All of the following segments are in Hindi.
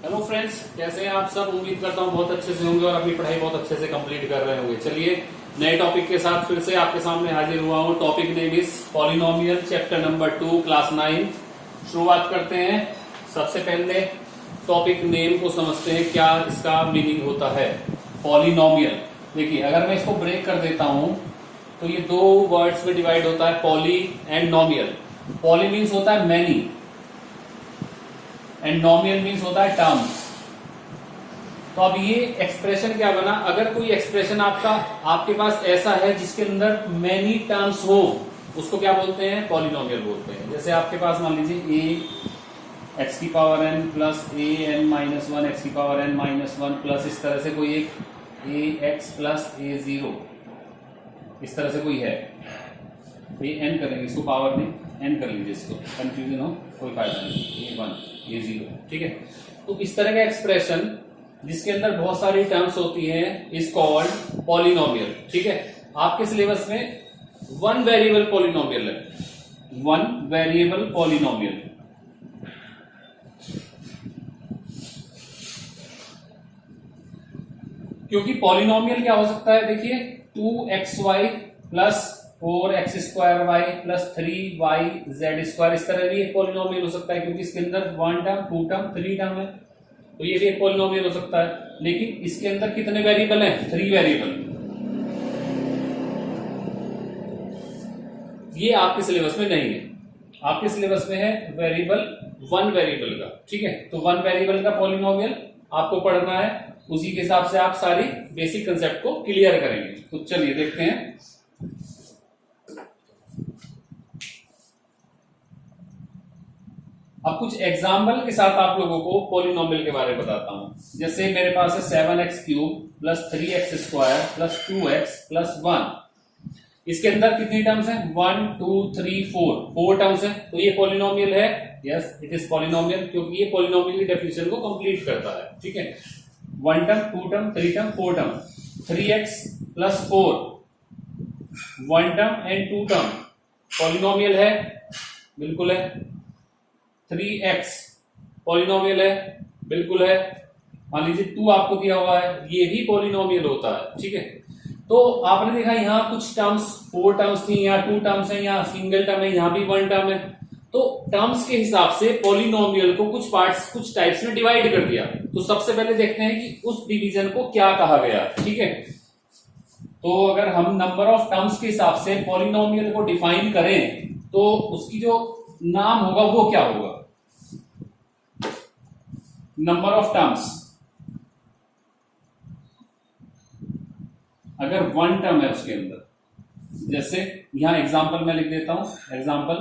हेलो फ्रेंड्स, कैसे हैं आप सब। उम्मीद करता हूँ बहुत अच्छे से होंगे और अपनी पढ़ाई बहुत अच्छे से कंप्लीट कर रहे होंगे। चलिए नए टॉपिक के साथ फिर से आपके सामने हाजिर हुआ हूँ। Topic name is polynomial, chapter number 2, class 9। शुरुआत करते हैं। सबसे पहले टॉपिक नेम को समझते हैं, क्या इसका मीनिंग होता है। पॉलिनोमियल, देखिए अगर मैं इसको ब्रेक कर देता हूं तो ये दो वर्ड्स में डिवाइड होता है, पॉली एंड नोमियल। पॉली मीन्स होता है मैनी एंड नोमियल मीन्स होता है टर्म्स। तो अब ये एक्सप्रेशन क्या बना, अगर कोई एक्सप्रेशन आपके पास ऐसा है जिसके अंदर मैनी टर्म्स हो, उसको क्या बोलते हैं, पॉलिनोमियल बोलते हैं। जैसे आपके पास मान लीजिए a x की power n plus a n minus 1 x की पावर n माइनस 1 प्लस इस तरह से कोई एक a x प्लस a 0, इस तरह से कोई है। तो ये n करेंगे, इसको पावर नहीं n कर लीजिए, इसको कंफ्यूजन हो कोई फायदा नहीं। a 1 a 0, ठीक है। तो इस तरह का एक्सप्रेशन जिसके अंदर बहुत सारी टर्म्स होती हैं इज कॉल्ड पॉलिनोमियल, ठीक है। आपके सिलेबस में वन वेरिएबल पॉलिनोमियल है, वन वेरिएबल पॉलिनोमियल। क्योंकि पॉलिनोमियल क्या हो सकता है, देखिए 2xy plus 4x² y plus 3yz², इस तरह भी एक पॉलिनोमियल हो सकता है, क्योंकि इसके अंदर 1 टर्म 2 टर्म 3 टर्म है, तो ये भी एक पॉलिनोमियल हो सकता है। लेकिन इसके अंदर कितने वेरिएबल हैं, 3 वेरिएबल। ये आपके सिलेबस में नहीं है, आपके सिलेबस में है वेरिएबल, वन वेरिएबल का, ठीक है। तो वन वेरिएबल का पॉलिनोमियल आपको पढ़ना है, उसी के हिसाब से आप सारी बेसिक कंसेप्ट को क्लियर करेंगे। तो चलिए देखते हैं। अब कुछ एग्जाम्पल के साथ आप लोगों को पॉलिनोमियल के बारे में बताता हूं। जैसे मेरे पास है 7x³ plus 3x² plus 2x plus 1। इसके अंदर कितनी टर्म्स हैं, 1 2 3 4 टर्म्स हैं। तो ये पॉलिनोमियल है, यस इट इज पॉलिनोमियल, क्योंकि ये पॉलिनोमियल की डेफिनेशन को कंप्लीट करता है, ठीक है। 1 term 2 term 3 term 4 term, 3x plus 4 1 term and 2 term, polynomial है, बिल्कुल है। 3x पॉलिनोमियल है, बिल्कुल है। मान लीजिए 2 आपको दिया हुआ है, ये भी पॉलिनोमियल होता है, ठीक है। तो आपने देखा यहाँ कुछ टर्म्स 4 टर्म्स थी, यहाँ 2 टर्म्स है, यहाँ सिंगल टर्म है, यहाँ भी 1 टर्म है। तो टर्म्स के हिसाब से पॉलिनोमियल को कुछ पार्ट्स, कुछ टाइप्स में डिवाइड कर दिया। तो सबसे पहले देखते हैं कि उस डिवीजन को क्या कहा गया, ठीक है। तो अगर हम नंबर ऑफ टर्म्स के हिसाब से पॉलिनोमियल को डिफाइन करें तो उसकी जो नाम होगा वो क्या होगा, नंबर ऑफ टर्म्स। अगर 1 टर्म है उसके अंदर, जैसे यहां एग्जांपल मैं लिख देता हूं, एग्जांपल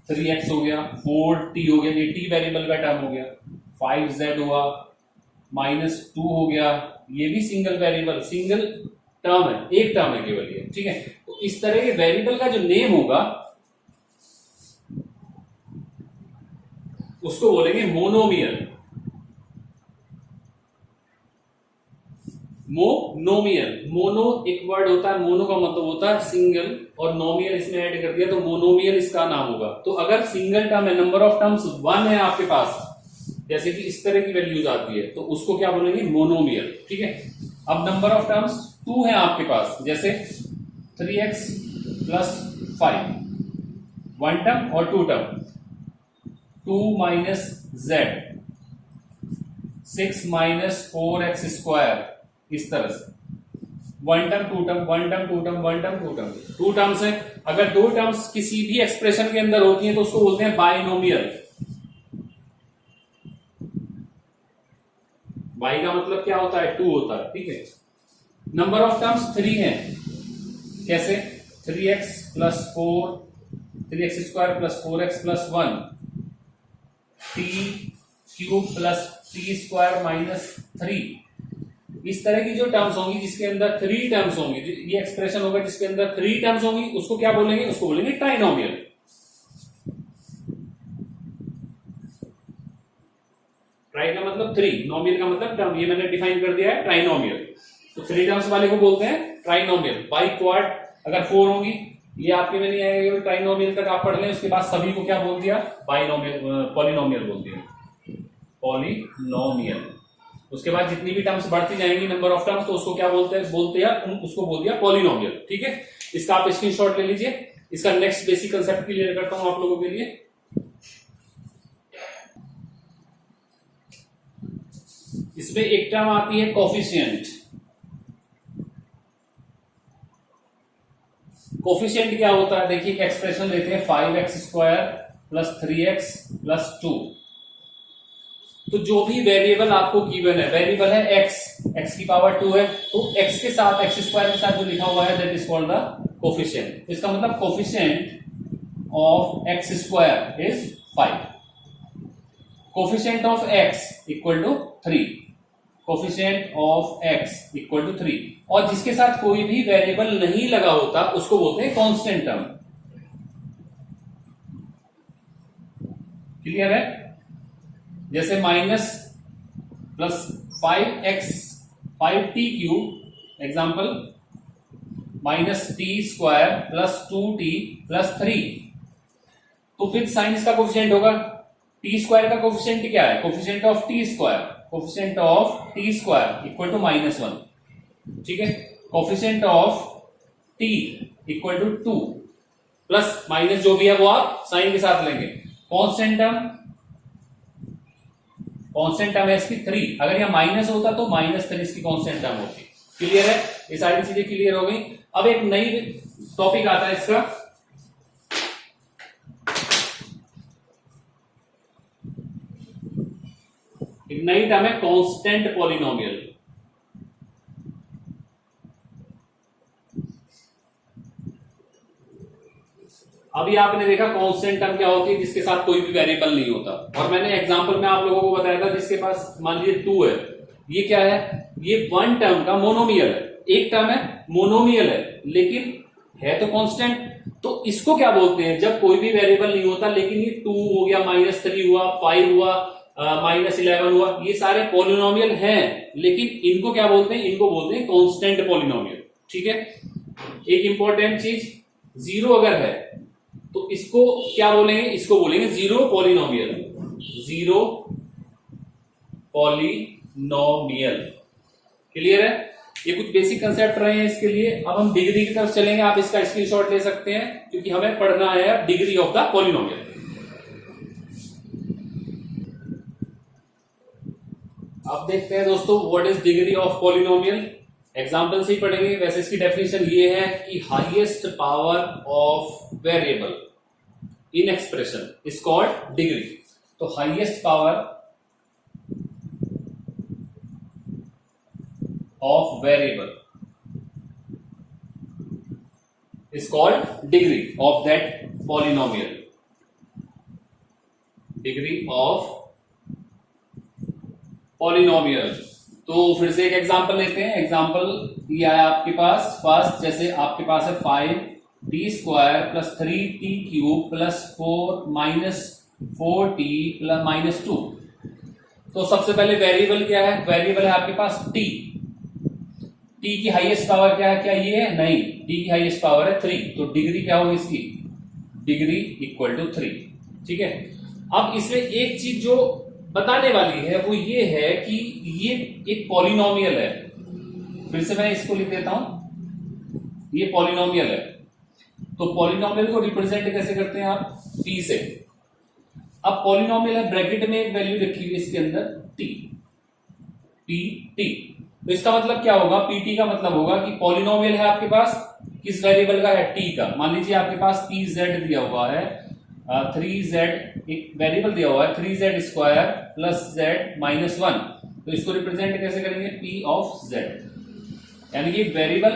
3x हो गया, 4t हो गया, ये t वेरिएबल का टर्म हो गया, 5z हुआ, -2 हो गया, ये भी सिंगल वेरिएबल, सिंगल टर्म है, एक टर्म है केवल ये, ठीक है। तो इस तरह के वेरिएबल का जो नेम होगा उसको बोलेंगे मोनोमियल। मोनोमियल, मोनो एक वर्ड होता है, मोनो का मतलब होता है सिंगल, और नोमियल इसमें ऐड कर दिया तो मोनोमियल इसका नाम होगा। तो अगर सिंगल टर्म है, नंबर ऑफ टर्म्स 1 है आपके पास, जैसे कि इस तरह की वैल्यूज आती है, तो उसको क्या बोलेंगे, मोनोमियल, ठीक है। अब नंबर ऑफ टर्म्स 2 है आपके पास, जैसे 3x प्लस 5, 1 टर्म और 2 term, 2 minus z, 6 minus 4x², इस तरह से 1 term 2 term 1 term 2 term 1 term 2 term, 2 terms है। अगर 2 टर्म्स किसी भी एक्सप्रेशन के अंदर होती हैं तो उसको बोलते हैं बाइनोमियल। बाई का मतलब क्या होता है, 2 होता है, ठीक है। नंबर ऑफ टर्म्स 3 है, कैसे, 3x plus 4, 3x² plus 4x plus 1, t³ plus t² minus 3, इस तरह की जो टर्म्स होंगी जिसके अंदर 3 टर्म्स होंगी, ये एक्सप्रेशन होगा जिसके अंदर 3 टर्म्स होंगी, उसको क्या बोलेंगे, उसको बोलेंगे ट्राइनोमियल। ट्राई का मतलब 3, नोमियल का मतलब टर्म, ये मैंने डिफाइन कर दिया है ट्राइनोमियल। तो 3 टर्म्स वाले को बोलते हैं ट्राइनोमियल। बाई क्वाड अगर 4 होंगी, ये आपके में नहीं आएगा, ट्राइनोमियल तक आप पढ़ लें, उसके बाद सभी को क्या बोल दिया, बाइनोमियल, पॉलिनोमियल बोल दिया। पॉलिनोमियल। उसके बाद जितनी भी टर्म्स बढ़ती जाएंगी नंबर ऑफ टर्म्स, तो उसको क्या बोलते हैं उसको बोल दिया पॉलिनोमियल। ठीक है, इसका आप स्क्रीनशॉट ले लीजिए। इसका नेक्स्ट बेसिक कंसेप्ट क्लियर करता हूं आप लोगों के लिए। इसमें एक टर्म आती है कोफिशिएंट। कोफिशिएंट क्या होता है, देखिए एक एक्सप्रेशन लेते हैं 5x² + 3x + 2। तो जो भी वेरिएबल आपको गिवन है, वेरिएबल है x की पावर 2 है, तो x के साथ x² के साथ जो लिखा हुआ है that is called the coefficient. इसका मतलब coefficient of x² is 5, coefficient of x = 3, coefficient of x = 3। और जिसके साथ कोई भी वेरिएबल नहीं लगा होता उसको बोलते हैं कांस्टेंट टर्म। क्लियर है? जैसे -5t³ एग्जाम्पल -t² + 2t + 3। तो फिर साइन इसका कोफिशिएंट होगा। t² का कोफिशिएंट क्या है, coefficient of t², coefficient of t² = -1। ठीक है, coefficient of t = 2 plus minus जो भी है वो आप साइन के साथ लेंगे। कांस्टेंट टर्म है इसकी 3। अगर यह माइनस होता तो -3 इसकी कांस्टेंट टर्म होती। क्लियर है? ये सारी चीजें क्लियर हो गई। अब एक नई टॉपिक आता है इसका, एक नई टर्म है कांस्टेंट पॉलिनोमियल। अभी आपने देखा कांस्टेंट टर्म क्या होती है, जिसके साथ कोई भी वेरिएबल नहीं होता। और मैंने एग्जांपल में आप लोगों को बताया था जिसके पास मान लीजिए 2 है, ये क्या है, ये 1 टर्म का मोनोमियल है। एक टर्म है मोनोमियल है लेकिन है तो कांस्टेंट। तो इसको क्या बोलते हैं, जब कोई भी वेरिएबल नहीं होता लेकिन ये 2 हो गया, -3 हुआ, 5 हुआ, -11 हुआ, ये सारे पॉलिनोमियल हैं लेकिन इनको क्या बोलते हैं, इनको बोलते हैं कांस्टेंट पॉलिनोमियल। ठीक है, एक इंपॉर्टेंट चीज, 0 अगर है तो इसको क्या बोलेंगे, इसको बोलेंगे zero polynomial. Zero polynomial. Clear है? ये कुछ बेसिक कंसेप्ट रहे हैं इसके लिए। अब हम डिग्री की तरफ चलेंगे। आप इसका स्क्रीनशॉट ले सकते हैं क्योंकि हमें पढ़ना है डिग्री ऑफ द पॉलिनोमियल। अब देखते हैं दोस्तों what is degree of polynomial. Example से ही पढ़ेंगे। वैसे इसकी डेफिनेशन ये है कि highest power of variable in expression is called degree. तो highest power of variable is called degree of that polynomial. Degree of polynomial. तो फिर से एक एग्जांपल लेते हैं। एग्जांपल दिया है आपके पास फर्स्ट, जैसे आपके पास है 5t² + 3t³ + 4 -4t + -2। तो सबसे पहले वेरिएबल क्या है, वेरिएबल है आपके पास t। t की हाईएस्ट पावर क्या है, क्या ये है, नहीं, t की हाईएस्ट पावर है 3। तो डिग्री क्या होगी इसकी, डिग्री = 3। ठीक है, अब इसमें एक चीज जो बताने वाली है वो ये है कि ये एक पॉलिनोमियल है। फिर से मैं इसको लिख देता हूं, ये पॉलिनोमियल है। तो पॉलिनोमियल को रिप्रेजेंट कैसे करते हैं आप, t से। अब पॉलिनोमियल है, ब्रैकेट में एक वैल्यू रखी हुई इसके अंदर t, तो इसका मतलब क्या होगा, pt का मतलब होगा कि पॉलिनोमियल है आपके पास, किस वेरिएबल का है, t का। मान लीजिए आपके पास pz दिया हुआ है, 3z एक वेरिएबल दिया हुआ है 3z² + z -1। तो इसको रिप्रेजेंट कैसे करेंगे, p ऑफ z, यानी कि वेरिएबल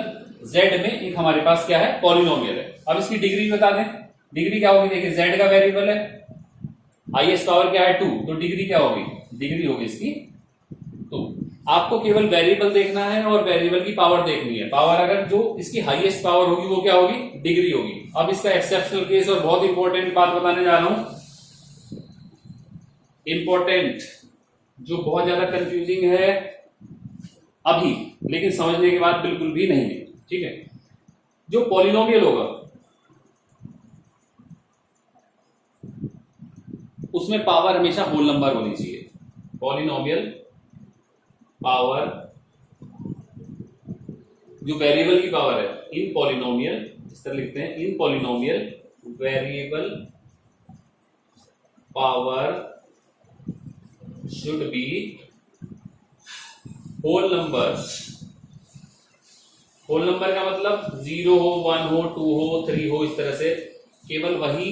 z में एक हमारे पास क्या है, पॉलिनोमियल है। अब इसकी डिग्री बता दें, डिग्री क्या होगी, देखिए z का वेरिएबल है, हाईएस्ट पावर क्या है 2, तो डिग्री क्या होगी, डिग्री होगी इसकी 2। आपको केवल वेरिएबल देखना है और वेरिएबल की पावर देखनी है। पावर अगर जो इसकी हाईएस्ट पावर होगी वो क्या होगी, डिग्री होगी। अब इसका एक्सेप्शनल केस और बहुत इंपॉर्टेंट बात बताने जा रहा हूं, इंपॉर्टेंट, जो बहुत ज्यादा कंफ्यूजिंग है अभी, लेकिन समझने के बाद बिल्कुल भी नहीं है। ठीक है, जो पॉलिनोमियल होगा उसमें पावर हमेशा होल नंबर होनी चाहिए। पॉलिनोमियल पावर जो वेरिएबल की पावर है, इन पॉलिनोमियल, इस तरह लिखते हैं, in polynomial variable power should be whole number. Whole number का मतलब 0 हो, 1 हो, 2 हो, 3 हो, इस तरह से केवल वही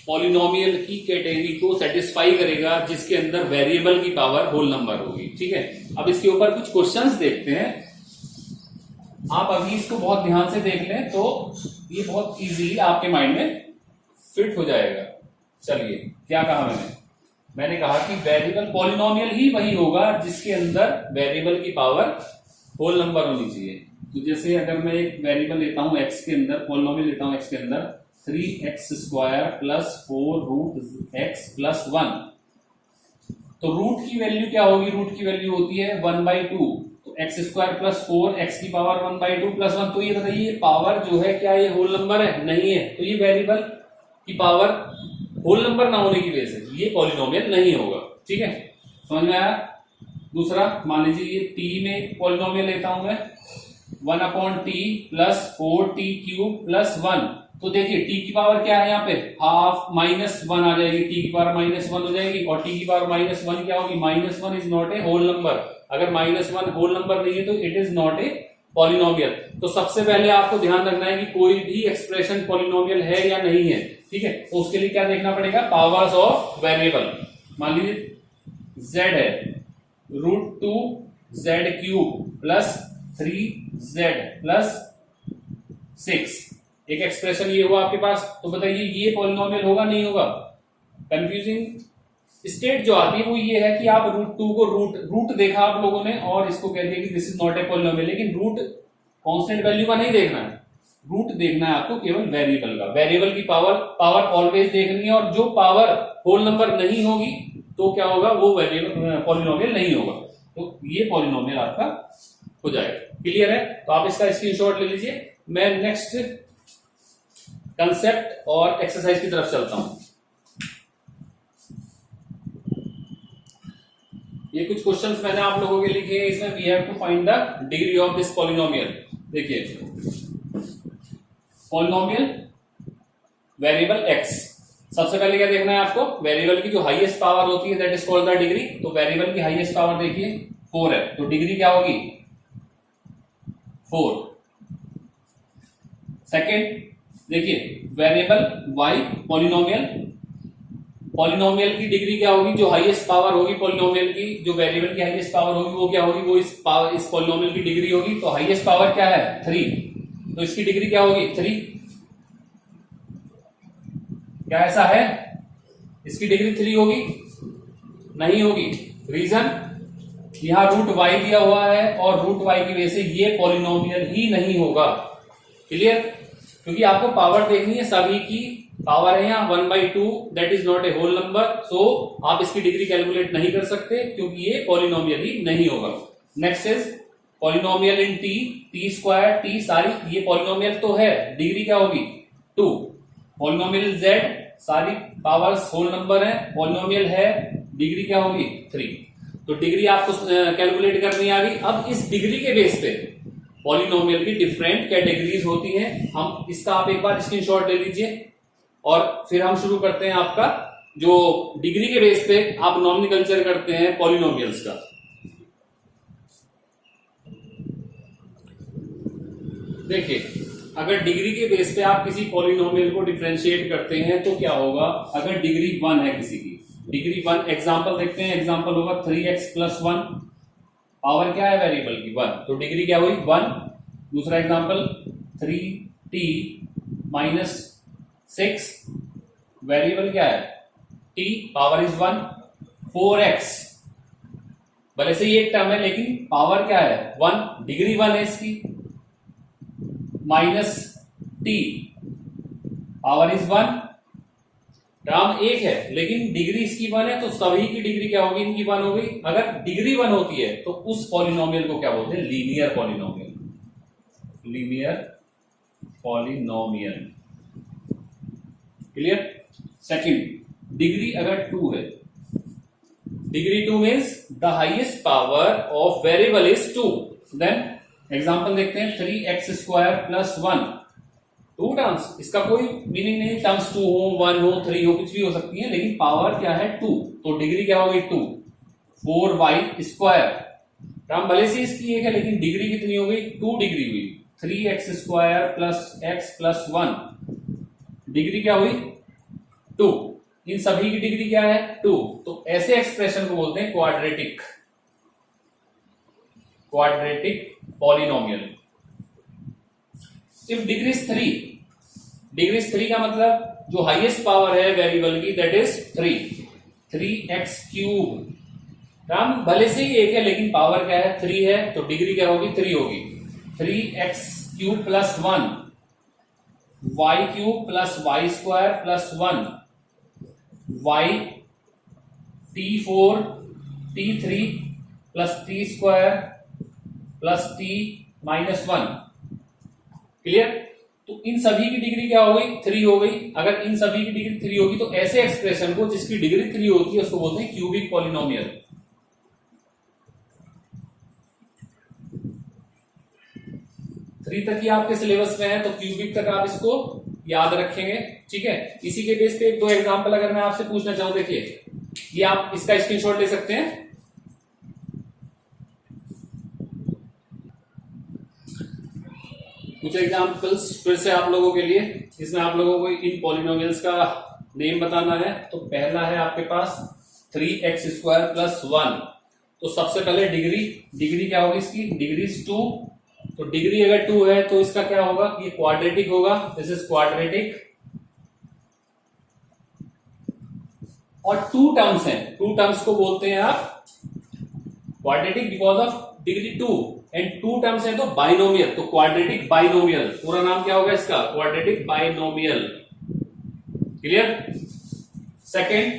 पॉलिनोमियल की कैटेगरी को सेटिस्फाई करेगा जिसके अंदर वेरिएबल की पावर होल नंबर होगी। ठीक है, अब इसके ऊपर कुछ क्वेश्चंस देखते हैं। आप अभी इसको बहुत ध्यान से देख लें तो ये बहुत इजी आपके माइंड में फिट हो जाएगा। चलिए, क्या कहा मैंने कहा कि वेरिएबल पॉलिनोमियल ही वही होगा जिसके अंदर वेरिएबल की पावर होल नंबर होनी चाहिए। तो जैसे अगर मैं एक वेरिएबल लेता हूं x के अंदर, पॉलिनोमियल लेता हूं x के अंदर 3x² plus 4 root x plus 1, तो रूट की वैल्यू क्या होगी? रूट की वैल्यू होती है 1/2, तो x² प्लस 4 x की पावर 1/2 प्लस 1। तो ये बताइए पावर जो है क्या ये होल नंबर है? नहीं है। तो ये वेरिएबल की पावर होल नंबर ना होने की वजह से ये पॉलिनोमियल नहीं होगा। ठीक है, समझ में आया? दूसरा, मान लीजिए ये t में पॉलिनोमियल लेता हूं मैं 1/t प्लस 4t³ प्लस 1। तो देखिए t की पावर क्या है यहाँ पे? हाफ, -1 आ जाएगी, t की पावर -1 हो जाएगी, और t की पावर -1 क्या होगी? -1 is not a whole number. अगर -1 होल नंबर नहीं है तो it is not a polynomial. तो सबसे पहले आपको ध्यान रखना है कि कोई भी एक्सप्रेशन पॉलिनोमियल है या नहीं है। ठीक है, तो उसके लिए क्या देखना पड़ेगा? Powers of variable. मान लीजिए z है √2z³ प्लस 3z प्लस 6, एक एक्सप्रेशन ये हुआ आपके पास। तो बताइए ये पॉलिनोमियल होगा नहीं होगा? कंफ्यूजिंग स्टेट जो आती है वो ये है कि आप √2 को रूट देखा आप लोगों ने और इसको कह दिया कि this is not a polynomial, लेकिन रूट कांस्टेंट वैल्यू का नहीं देखना है, रूट देखना है आपको केवल वेरिएबल का। वेरिएबल की पावर ऑलवेज देखनी है, और जो पावर होल नंबर नहीं होगी तो क्या होगा? वो वेरिएबल पॉलिनोमियल नहीं होगा। तो ये पॉलिनोमियल आपका हो जाएगा। क्लियर है? तो आप इसका स्क्रीनशॉट ले लीजिए। मैं नेक्स्ट कंसेप्ट और एक्सरसाइज की तरफ चलता हूं। ये कुछ क्वेश्चंस मैंने आप लोगों के लिखे हैं, इसमें we have to find the degree of this polynomial. देखिए, पॉलिनोमियल वेरिएबल x, सबसे पहले क्या देखना है आपको? वेरिएबल की जो हाईएस्ट पावर होती है that is called the degree. तो वेरिएबल की हाईएस्ट पावर देखिए 4 है, तो डिग्री क्या होगी? 4। सेकेंड देखिए, वेरिएबल y पॉलिनोमियल की डिग्री क्या होगी? जो हाईएस्ट पावर होगी पॉलिनोमियल की, जो वेरिएबल की हाईएस्ट पावर होगी वो क्या होगी? वो इस पॉलिनोमियल की डिग्री होगी। तो हाईएस्ट पावर क्या है? 3, तो इसकी डिग्री क्या होगी? 3। क्या ऐसा है? इसकी डिग्री 3 होगी? नहीं होगी। रीजन, यहां √y दिया हुआ है और √y की वजह से ये पॉलिनोमियल ही नहीं होगा। क्लियर? क्योंकि आपको पावर देखनी है, सभी की पावर है यहाँ 1/2, that is not a whole number. So आप इसकी डिग्री कैलकुलेट नहीं कर सकते क्योंकि ये पॉलिनोमियल ही नहीं होगा। Next is polynomial in t² t सारी ये पॉलिनोमियल तो है, डिग्री क्या होगी? 2। पॉलिनोमियल z सारी पावर्स होल नंबर है, पॉलिनोमियल है, डिग्री क्या होगी? 3। तो डिग्री आपको कैलकुलेट करनी आ गई। अब इस डिग्री के बेस पे पॉलिनोमियल की डिफरेंट कैटेगरीज होती हैं। हम इसका आप एक बार स्क्रीनशॉट ले लीजिए और फिर हम शुरू करते हैं आपका जो डिग्री के बेस पे आप नॉमेनक्लेचर करते हैं पॉलिनोमियल्स का। देखिए, अगर डिग्री के बेस पे आप किसी पॉलिनोमियल को डिफरेंशिएट करते हैं तो क्या होगा? अगर डिग्री 1 है किसी की, डिग्री 1, एग्जांपल देखते हैं। एग्जांपल होगा 3x प्लस 1, पावर क्या है वेरिएबल की? 1, तो डिग्री क्या हुई? 1। दूसरा एग्जांपल 3t माइनस 6, वेरिएबल क्या है? t, power is 1। 4x, भले से ये एक टर्म है लेकिन पावर क्या है? 1, डिग्री 1 है इसकी। Minus t, power is 1, term एक है लेकिन डिग्री इसकी 1 है, तो सभी की डिग्री क्या होगी? इनकी 1 हो गई। अगर डिग्री 1 होती है तो उस पॉलिनोमियल को क्या बोलते हैं? Linear polynomial. Linear polynomial. Clear? Second, degree अगर 2 है, degree 2 means the highest power of variable is 2। Then example देखते हैं, 3x स्क्वायर प्लस 1, 2 टर्म्स, इसका कोई मीनिंग नहीं, टर्म्स 2 हो, 1 हो, 3 हो, कुछ भी हो सकती है, लेकिन पावर क्या है 2, तो डिग्री क्या होगी 2। 4y स्क्वायर, टर्म भले से इसकी एक है लेकिन डिग्री कितनी हो गई, 2 डिग्री हुई। 3x square plus x plus 1, degree क्या हुई 2, इन सभी की डिग्री क्या है 2, तो ऐसे एक्सप्रेशन को बोलते हैं quadratic polynomial. If degree 3, degree 3 का मतलब जो हाईएस्ट पावर है वेरिएबल की that is 3x cube, term भले से ही एक है लेकिन पावर क्या है 3 है, तो डिग्री क्या होगी 3 होगी। 3x cube plus 1, y cube plus y square plus 1, y t4 t3 plus t square plus t minus 1। Clear? तो इन सभी की डिग्री क्या हो गई 3 हो गई। अगर इन सभी की डिग्री 3 होगी तो ऐसे एक्सप्रेशन को जिसकी डिग्री 3 होती है उसको बोलते हैं क्यूबिक पॉलिनोमियल। 3 तक ही आपके सिलेबस में है तो क्यूबिक तक आप इसको याद रखेंगे, ठीक है। इसी के बेस पे 2 एग्जांपल अगर मैं आपसे पूछना चाहूं, देखिए ये आप इसका स्क्रीनशॉट ले सकते हैं। कुछ एग्जांपल्स फिर से आप लोगों के लिए, इसमें आप लोगों को इन पॉलिनोमियल्स का नेम बताना है। तो पहला है आपके पास 3x स्क्वायर प्लस 1, तो सबसे पहले डिग्री क्या होगी इसकी, डिग्री 2, तो डिग्री अगर 2 है तो इसका क्या होगा, ये क्वाड्रेटिक होगा, दिस इज क्वाड्रेटिक। और 2 टर्म्स हैं, 2 टर्म्स को बोलते हैं आप quadratic because of degree 2, and 2 terms हैं तो बाइनोमियल, तो क्वाड्रेटिक बाइनोमियल। पूरा नाम क्या होगा इसका, quadratic binomial. Clear? Second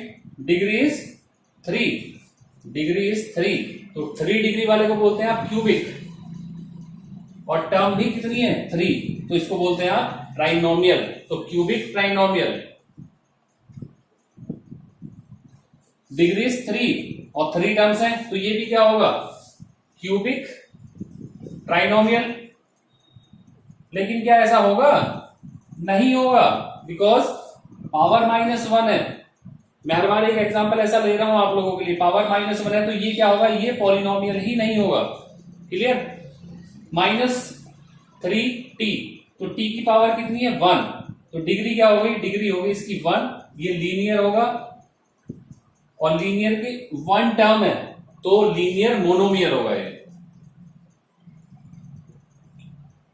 degree is 3, तो 3 डिग्री वाले को बोलते हैं आप क्यूबिक, और टर्म भी कितनी है 3, तो इसको बोलते हैं आप ट्राइनोमियल, तो क्यूबिक ट्राइनोमियल। डिग्री 3 और 3 टर्म्स हैं तो ये भी क्या होगा, क्यूबिक ट्राइनोमियल। लेकिन क्या ऐसा होगा, नहीं होगा, बिकॉज पावर -1 है। मैं हर बार एक एग्जांपल ऐसा ले रहा हूं आप लोगों के लिए, पावर -1 है तो ये क्या होगा, ये पॉलिनोमियल ही नहीं होगा। क्लियर? -3t, तो t की पावर कितनी है 1, तो डिग्री क्या हो गई, डिग्री हो गई इसकी 1, ये लीनियर होगा, और लीनियर की 1 टर्म है तो लीनियर मोनोमियल होगा, ये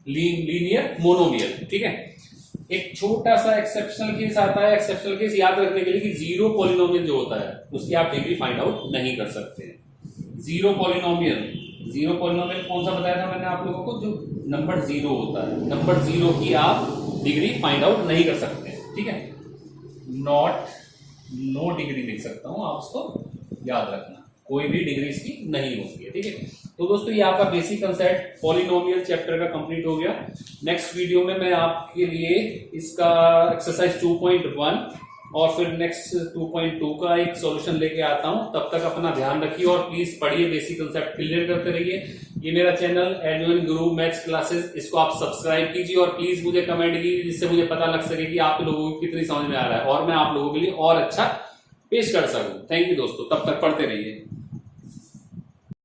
लीनियर मोनोमियल। ठीक है, एक छोटा सा एक्सेप्शनल केस आता है, एक्सेप्शनल केस याद रखने के लिए कि 0 पॉलिनोमियल जो होता है उसकी आप डिग्री फाइंड आउट नहीं कर सकते। 0 पॉलिनोमियल कौन सा बताया था मैंने आप लोगों को, जो नंबर 0 होता है, नंबर 0 की आप डिग्री फाइंड आउट नहीं कर सकते। ठीक है, नो डिग्री लिख सकता हूं, आप उसको याद रखना, कोई भी डिग्री इसकी नहीं होती है। ठीक है, तो दोस्तों ये आपका बेसिक कंसेप्ट पॉलिनोमियल चैप्टर का कंप्लीट हो गया। नेक्स्ट वीडियो में मैं आपके लिए इसका एक्सरसाइज 2.1 और फिर नेक्स्ट 2.2 का एक सॉल्यूशन लेके आता हूं। तब तक अपना ध्यान रखिए और प्लीज पढ़िए, बेसिक कंसेप्ट क्लियर करते रहिए। ये मेरा चैनल एडमिन गुरु मैथ्स क्लासेस, इसको आप सब्सक्राइब कीजिए और प्लीज मुझे कमेंट कीजिए, जिससे मुझे पता लग सके कि आप लोगों को कितनी समझ में आ रहा है और मैं आप लोगों के लिए और अच्छा पेश कर सकूं। थैंक यू दोस्तों, तब तक पढ़ते रहिए।